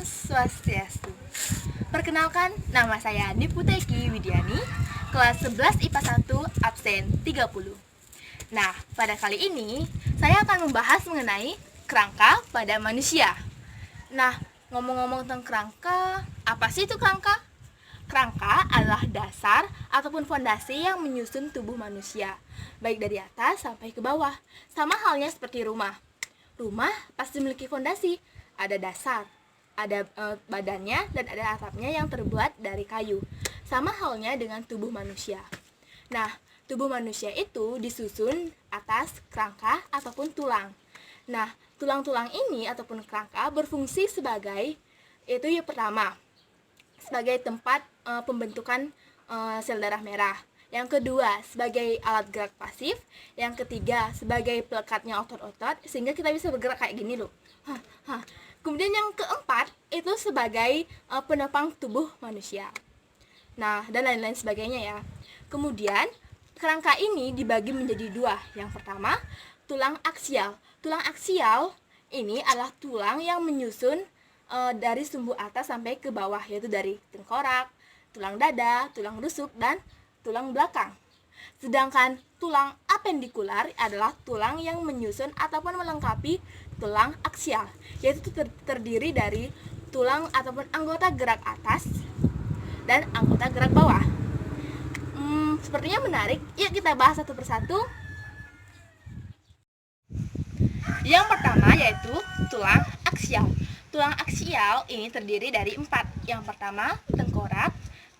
Swastiastu. Perkenalkan, nama saya Niputeki Widiani, kelas 11 IPA 1, absen 30. Nah, pada kali ini saya akan membahas mengenai kerangka pada manusia. Nah, ngomong-ngomong tentang kerangka, apa sih itu kerangka? Kerangka adalah dasar ataupun fondasi yang menyusun tubuh manusia, baik dari atas sampai ke bawah. Sama halnya seperti rumah. Rumah pasti memiliki fondasi, ada dasar, ada badannya, dan ada atapnya yang terbuat dari kayu. Sama halnya dengan tubuh manusia. Nah, tubuh manusia itu disusun atas kerangka ataupun tulang. Nah, tulang-tulang ini ataupun kerangka berfungsi sebagai, itu yang pertama, sebagai tempat pembentukan sel darah merah. Yang kedua, sebagai alat gerak pasif. Yang ketiga, sebagai pelekatnya otot-otot sehingga kita bisa bergerak kayak gini loh. Kemudian yang keempat, itu sebagai penopang tubuh manusia. Nah, dan lain-lain sebagainya ya. Kemudian, kerangka ini dibagi menjadi dua. Yang pertama, tulang aksial. Tulang aksial ini adalah tulang yang menyusun dari sumbu atas sampai ke bawah, yaitu dari tengkorak, tulang dada, tulang rusuk, dan tulang belakang. Sedangkan tulang apendikular adalah tulang yang menyusun ataupun melengkapi tulang aksial, yaitu terdiri dari tulang ataupun anggota gerak atas dan anggota gerak bawah. Sepertinya menarik. Yuk kita bahas satu persatu. Yang pertama yaitu tulang aksial. Tulang aksial ini terdiri dari 4. Yang pertama, tengkorak,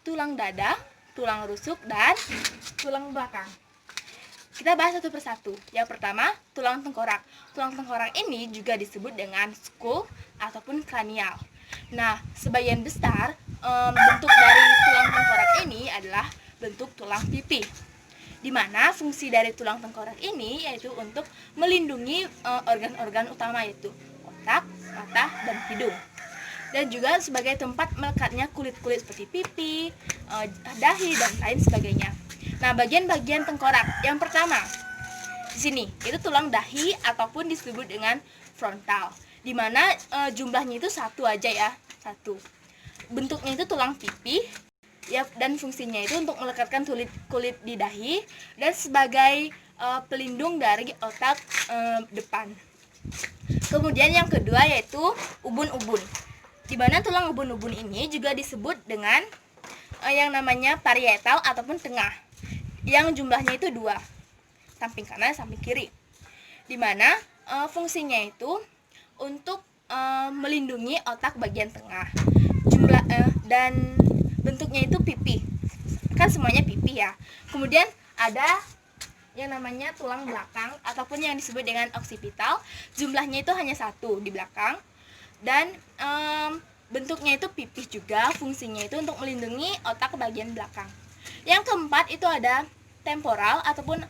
tulang dada, tulang rusuk, dan tulang belakang. Kita bahas satu persatu. Yang pertama, tulang tengkorak. Tulang tengkorak ini juga disebut dengan skull ataupun kranial. Nah, sebagian besar bentuk dari tulang tengkorak ini adalah bentuk tulang pipi, di mana fungsi dari tulang tengkorak ini yaitu untuk melindungi organ-organ utama, yaitu otak, mata, dan hidung, dan juga sebagai tempat melekatnya kulit-kulit seperti pipi, dahi, dan lain sebagainya. Nah, bagian-bagian tengkorak yang pertama di sini itu tulang dahi ataupun disebut dengan frontal, di mana jumlahnya itu satu aja ya, satu. Bentuknya itu tulang pipi ya, dan fungsinya itu untuk melekatkan kulit di dahi dan sebagai pelindung dari otak depan. Kemudian yang kedua yaitu ubun-ubun, di mana tulang ubun-ubun ini juga disebut dengan yang namanya parietal ataupun tengah, yang jumlahnya itu 2, samping kanan samping kiri, di mana fungsinya itu untuk melindungi otak bagian tengah. Dan bentuknya itu pipi, kan semuanya pipi ya. Kemudian ada yang namanya tulang belakang ataupun yang disebut dengan oksipital, jumlahnya itu hanya 1 di belakang, dan bentuknya itu pipih juga, fungsinya itu untuk melindungi otak bagian belakang. Yang keempat itu ada temporal ataupun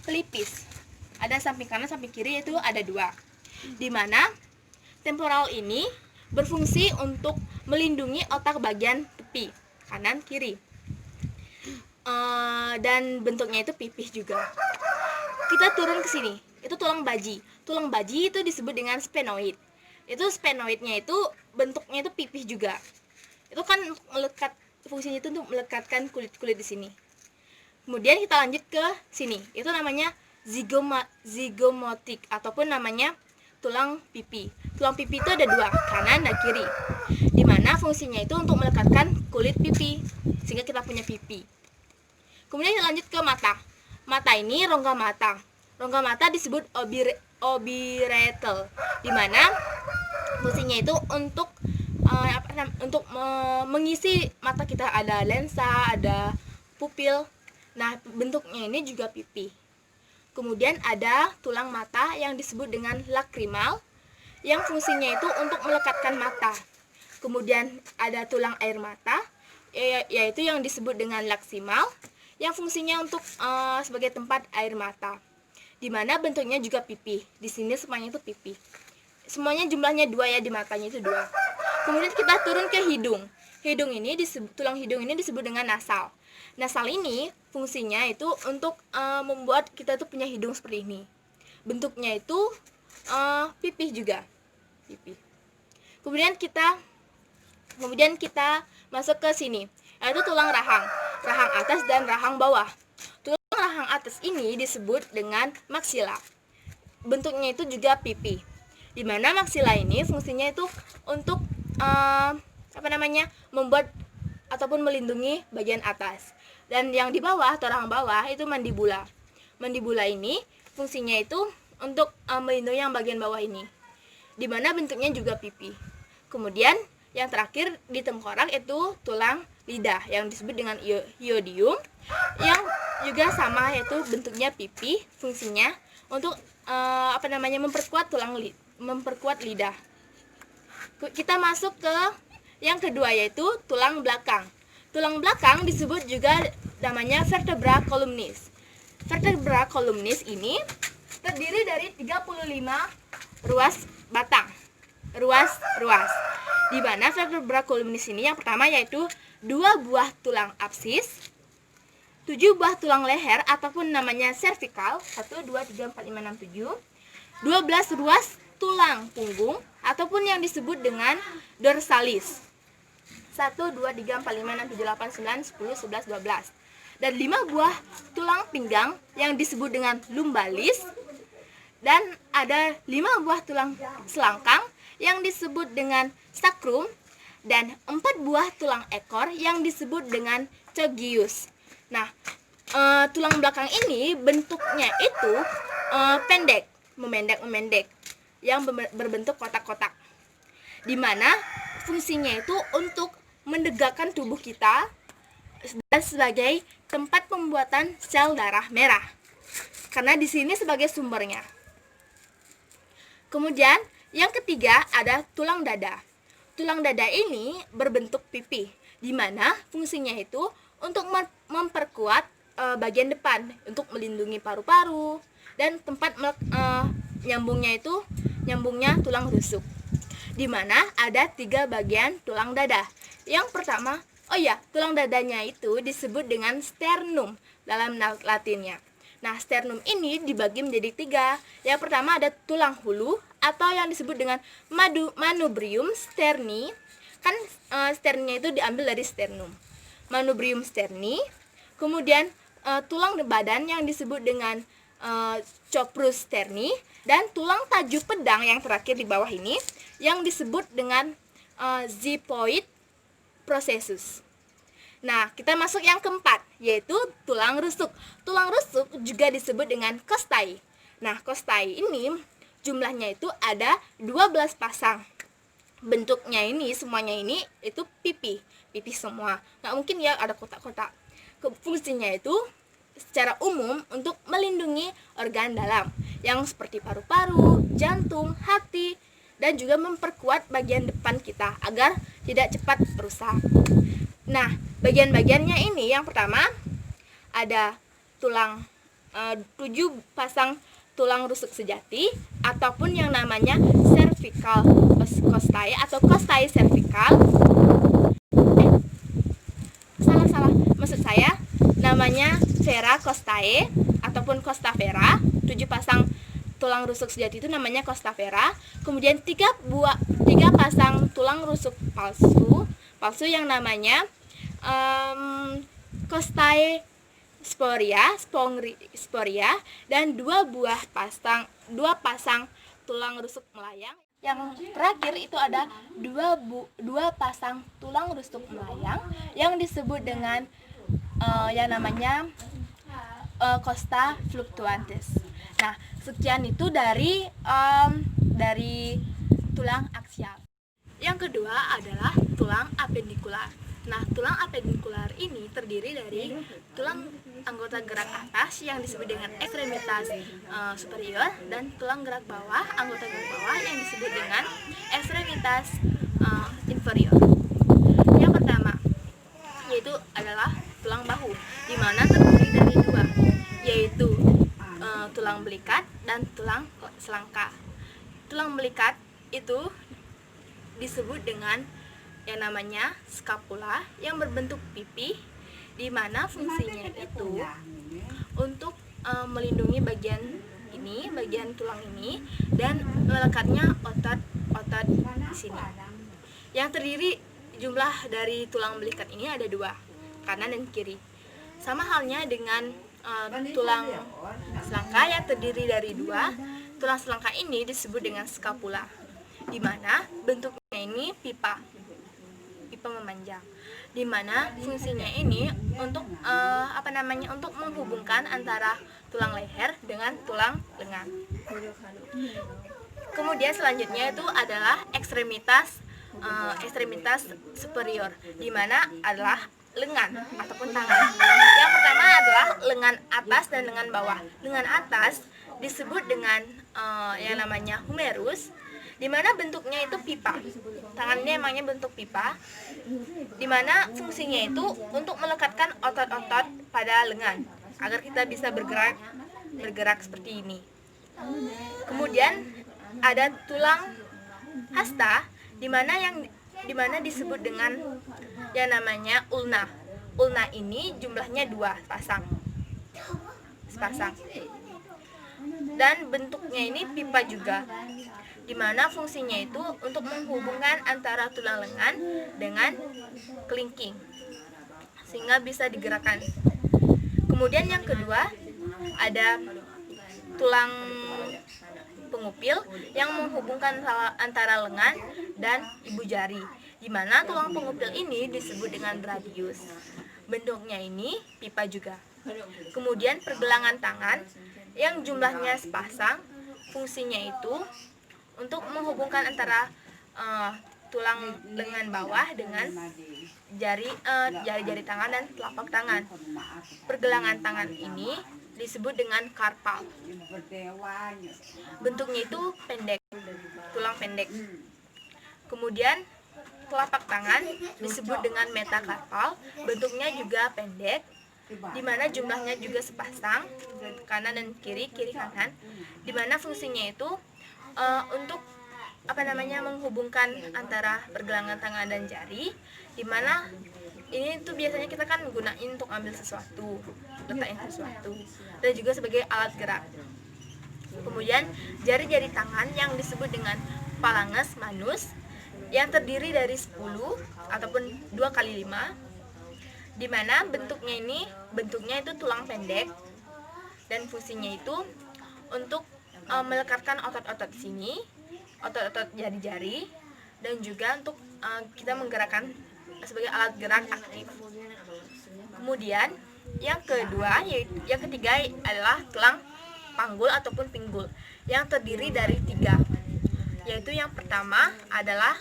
pelipis, ada samping kanan samping kiri, itu ada 2, di mana temporal ini berfungsi untuk melindungi otak bagian tepi kanan kiri, dan bentuknya itu pipih juga. Kita turun ke sini, itu tulang baji. Tulang baji itu disebut dengan sphenoid. Itu sphenoidnya itu bentuknya itu pipih juga. Itu kan melekat, fungsinya itu untuk melekatkan kulit-kulit di sini. Kemudian kita lanjut ke sini, itu namanya zigomatic ataupun namanya tulang pipi. Tulang pipi itu ada 2, kanan dan kiri, di mana fungsinya itu untuk melekatkan kulit pipi sehingga kita punya pipi. Kemudian kita lanjut ke mata. Mata ini rongga mata. Rongga mata disebut obiretal, di mana fungsinya itu untuk mengisi mata kita, ada lensa, ada pupil. Nah, bentuknya ini juga pipi. Kemudian ada tulang mata yang disebut dengan lakrimal, yang fungsinya itu untuk melekatkan mata. Kemudian ada tulang air mata, yaitu yang disebut dengan laksimal, yang fungsinya untuk sebagai tempat air mata, di mana bentuknya juga pipi. Di sini semuanya itu pipi. Semuanya jumlahnya 2 ya, di matanya itu 2. Kemudian kita turun ke hidung. Tulang hidung ini disebut dengan nasal. Nasal ini fungsinya itu untuk membuat kita itu punya hidung seperti ini. Bentuknya itu pipih juga, pipih. Kemudian kita masuk ke sini, yaitu tulang rahang atas dan rahang bawah. Tulang rahang atas ini disebut dengan maksila. Bentuknya itu juga pipi. Di mana maksila ini fungsinya itu untuk membuat ataupun melindungi bagian atas. Dan yang di bawah atau rahang bawah itu mandibula. Mandibula ini fungsinya itu untuk melindungi yang bagian bawah ini, di mana bentuknya juga pipi. Kemudian yang terakhir di tengkorak itu tulang lidah yang disebut dengan iodium, yang juga sama, yaitu bentuknya pipi, fungsinya untuk memperkuat lidah. Kita masuk ke yang kedua, yaitu tulang belakang. Tulang belakang disebut juga namanya vertebra columnis. Vertebra columnis ini terdiri dari 35 ruas batang. Ruas. Di mana vertebra columnis ini yang pertama yaitu 2 buah tulang apsis, 7 buah tulang leher ataupun namanya cervical, 1 2 3 4 5 6 7, 12 ruas tulang punggung ataupun yang disebut dengan dorsalis, 1 2 3 4 5 6 7 8 9 10 11 12, dan 5 buah tulang pinggang yang disebut dengan lumbalis, dan ada 5 buah tulang selangkang yang disebut dengan sacrum, dan 4 buah tulang ekor yang disebut dengan cogius. Nah, tulang belakang ini bentuknya itu pendek, memendek, yang berbentuk kotak-kotak, di mana fungsinya itu untuk menegakkan tubuh kita dan sebagai tempat pembuatan sel darah merah, karena di sini sebagai sumbernya. Kemudian yang ketiga ada tulang dada. Tulang dada ini berbentuk pipi, di mana fungsinya itu untuk memperkuat bagian depan, untuk melindungi paru-paru, dan tempat nyambungnya tulang rusuk, di mana ada 3 bagian tulang dada. Yang pertama, tulang dadanya itu disebut dengan sternum dalam latinnya. Nah, sternum ini dibagi menjadi 3. Yang pertama ada tulang hulu atau yang disebut dengan manubrium sterni. Kan sterninya itu diambil dari sternum. Manubrium sterni. Kemudian tulang badan yang disebut dengan coprus sterni, dan tulang taju pedang yang terakhir di bawah ini yang disebut dengan xipoid processus. Nah, kita masuk yang keempat, yaitu tulang rusuk. Tulang rusuk juga disebut dengan costai. Nah, costai ini jumlahnya itu ada 12 pasang. Bentuknya ini, semuanya ini itu pipi semua. Nggak mungkin ya ada kotak-kotak. Fungsinya itu secara umum untuk melindungi organ dalam, yang seperti paru-paru, jantung, hati, dan juga memperkuat bagian depan kita agar tidak cepat rusak. Nah, bagian-bagiannya ini yang pertama ada tulang 7 pasang tulang rusuk sejati ataupun yang namanya cervical costai atau costai cervical. Maksud saya namanya vera costae ataupun costa vera. 7 pasang tulang rusuk sejati itu namanya costa vera. Kemudian 3 pasang tulang rusuk palsu yang namanya costae sporia, dan 2 pasang tulang rusuk melayang. Yang terakhir itu ada 2 pasang tulang rusuk melayang yang disebut dengan yang namanya costa fluctuantes. Nah, sekian itu dari tulang aksial. Yang kedua adalah tulang apendikular. Nah, tulang apendikular ini terdiri dari tulang anggota gerak atas yang disebut dengan ekstremitas superior, dan tulang gerak bawah, anggota gerak bawah yang disebut dengan ekstremitas inferior. Yang pertama yaitu adalah tulang bahu, di mana terdiri dari 2, yaitu tulang belikat dan tulang selangka. Tulang belikat itu disebut dengan yang namanya scapula yang berbentuk pipi, di mana fungsinya itu untuk melindungi bagian tulang ini dan melekatnya otot di sini. yang terdiri jumlah dari tulang belikat ini ada 2, kanan dan kiri. Sama halnya dengan tulang selangka yang terdiri dari 2. Tulang selangka ini disebut dengan scapula, di mana bentuknya ini pipa memanjang, di mana fungsinya ini untuk untuk menghubungkan antara tulang leher dengan tulang lengan. Kemudian selanjutnya itu adalah ekstremitas superior, di mana adalah lengan ataupun tangan. Yang pertama adalah lengan atas dan lengan bawah. Lengan atas disebut dengan yang namanya humerus, di mana bentuknya itu pipa. Tangannya emangnya bentuk pipa, di mana fungsinya itu untuk melekatkan otot-otot pada lengan agar kita bisa bergerak seperti ini. Kemudian ada tulang hasta, di mana disebut dengan yang namanya ulna. Ulna ini jumlahnya 2 sepasang. Dan bentuknya ini pipa juga, di mana fungsinya itu untuk menghubungkan antara tulang lengan dengan kelingking sehingga bisa digerakkan. Kemudian yang kedua ada tulang pengupil yang menghubungkan antara lengan dan ibu jari, di mana tulang pengupil ini disebut dengan radius. Bentuknya ini pipa juga. Kemudian pergelangan tangan yang jumlahnya sepasang, fungsinya itu untuk menghubungkan antara tulang lengan bawah dengan jari-jari tangan dan telapak tangan. Pergelangan tangan ini disebut dengan karpal. Bentuknya itu pendek, tulang pendek. Kemudian telapak tangan disebut dengan metakarpal, bentuknya juga pendek, di mana jumlahnya juga sepasang, kanan dan kiri kanan, di mana fungsinya itu untuk menghubungkan antara pergelangan tangan dan jari, di mana ini tuh biasanya kita kan gunain untuk ambil sesuatu, letaknya sesuatu, dan juga sebagai alat gerak. Kemudian jari-jari tangan yang disebut dengan phalanges manus yang terdiri dari 10 ataupun 2 kali 5, di mana bentuknya itu tulang pendek, dan fungsinya itu untuk melekatkan otot-otot sini, otot-otot jari-jari, dan juga untuk kita menggerakkan sebagai alat gerak aktif. Kemudian yang ketiga adalah tulang panggul ataupun pinggul yang terdiri dari 3, yaitu yang pertama adalah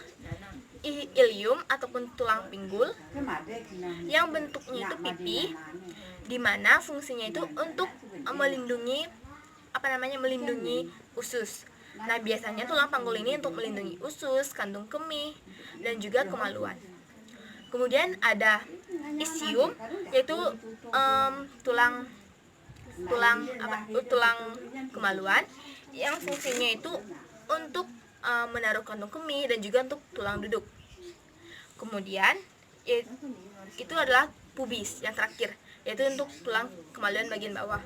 ilium ataupun tulang pinggul yang bentuknya itu pipi, di mana fungsinya itu untuk melindungi usus. Nah, biasanya tulang panggul ini untuk melindungi usus, kantung kemih, dan juga kemaluan. Kemudian ada isium, yaitu tulang kemaluan yang fungsinya itu untuk menaruh kantung kemih dan juga untuk tulang duduk. Kemudian itu adalah pubis yang terakhir, yaitu untuk tulang kemaluan bagian bawah,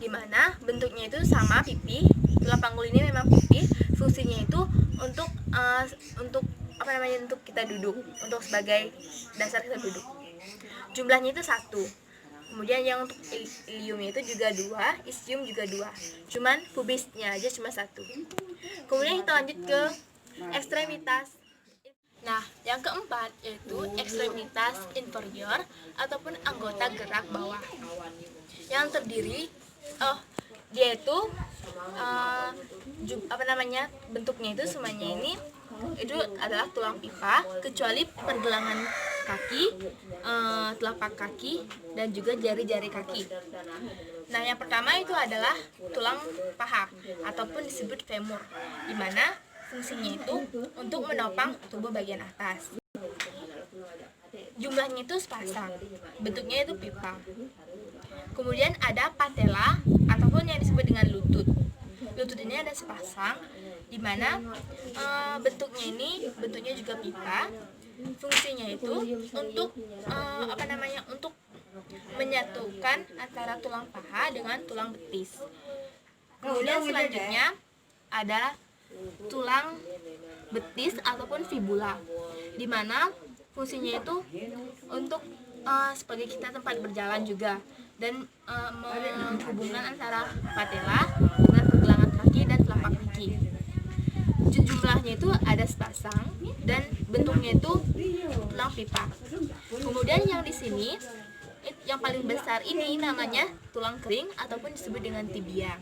di mana bentuknya itu sama pipi. Tulang panggul ini memang pipi, fungsinya itu untuk untuk kita duduk, untuk sebagai dasar kita duduk. Jumlahnya itu 1. Kemudian yang untuk iliumnya itu juga 2, isium juga 2. Cuman pubisnya aja cuma 1. Kemudian kita lanjut ke ekstremitas. Nah, yang keempat yaitu ekstremitas inferior ataupun anggota gerak bawah. Yang terdiri dia itu bentuknya itu semuanya ini itu adalah tulang pipa, kecuali pergelangan kaki, telapak kaki, dan juga jari-jari kaki. Nah, yang pertama itu adalah tulang paha ataupun disebut femur, di mana fungsinya itu untuk menopang tubuh bagian atas. Jumlahnya itu sepasang, bentuknya itu pipa. Kemudian ada patella ataupun yang disebut dengan lutut. Lutut ini ada sepasang, di mana bentuknya juga pipa. Fungsinya itu untuk untuk menyatukan antara tulang paha dengan tulang betis. Kemudian selanjutnya ada tulang betis ataupun fibula, dimana fungsinya itu untuk sebagai kita tempat berjalan juga, dan menghubungkan antara patella dengan pergelangan kaki dan telapak kaki. Jumlahnya itu ada sepasang dan bentuknya itu tulang pipa. Kemudian yang di sini yang paling besar ini namanya tulang kering ataupun disebut dengan tibia.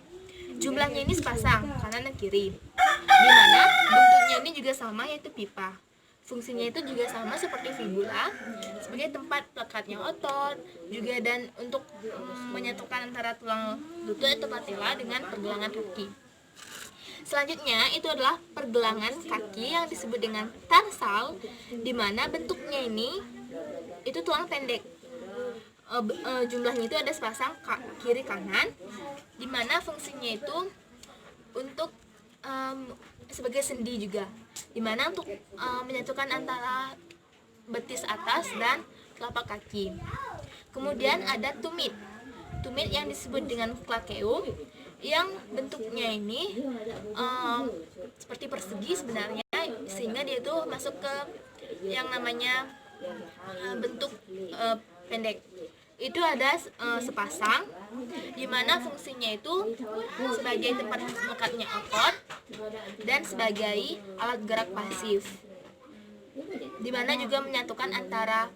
Jumlahnya ini sepasang kanan dan kiri, dimana bentuknya ini juga sama, yaitu pipa. Fungsinya itu juga sama seperti fibula, sebagai tempat lekatnya otot juga, dan untuk menyatukan antara tulang lutut atau patella dengan pergelangan kaki. Selanjutnya itu adalah pergelangan kaki yang disebut dengan tarsal, dimana bentuknya ini itu tulang pendek. Jumlahnya itu ada sepasang kiri kanan, dimana fungsinya itu untuk sebagai sendi juga, dimana untuk menyatukan antara betis atas dan telapak kaki. Kemudian ada tumit yang disebut dengan klakeum, yang bentuknya ini seperti persegi sebenarnya, sehingga dia itu masuk ke yang namanya bentuk pendek. Itu ada sepasang, dimana fungsinya itu sebagai tempat melekatnya otot dan sebagai alat gerak pasif, dimana juga menyatukan antara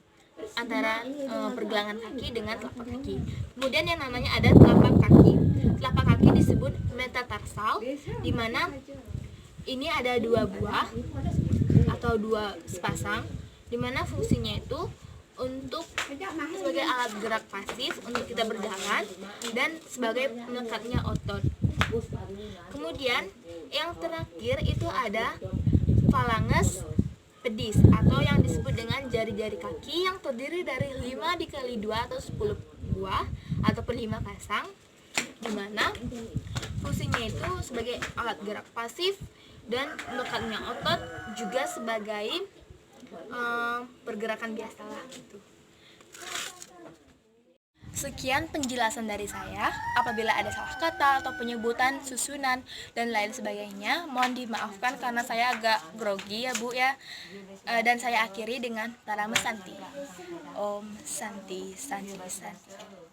pergelangan kaki dengan telapak kaki. Kemudian yang namanya ada telapak kaki. Telapak kaki disebut metatarsal, dimana ini ada 2 buah atau 2 sepasang, dimana fungsinya itu untuk sebagai alat gerak pasif untuk kita berjalan dan sebagai melekatnya otot. Kemudian yang terakhir itu ada falanges pedis atau yang disebut dengan jari-jari kaki, yang terdiri dari 5 dikali 2 atau 10 buah ataupun 5 pasang, dimana fungsinya itu sebagai alat gerak pasif dan melekatnya otot, juga sebagai pergerakan biasalah gitu. Sekian penjelasan dari saya. Apabila ada salah kata atau penyebutan, susunan, dan lain sebagainya, mohon dimaafkan karena saya agak grogi ya Bu ya. Dan saya akhiri dengan Tarama Santi. Om Santi Santi Santi.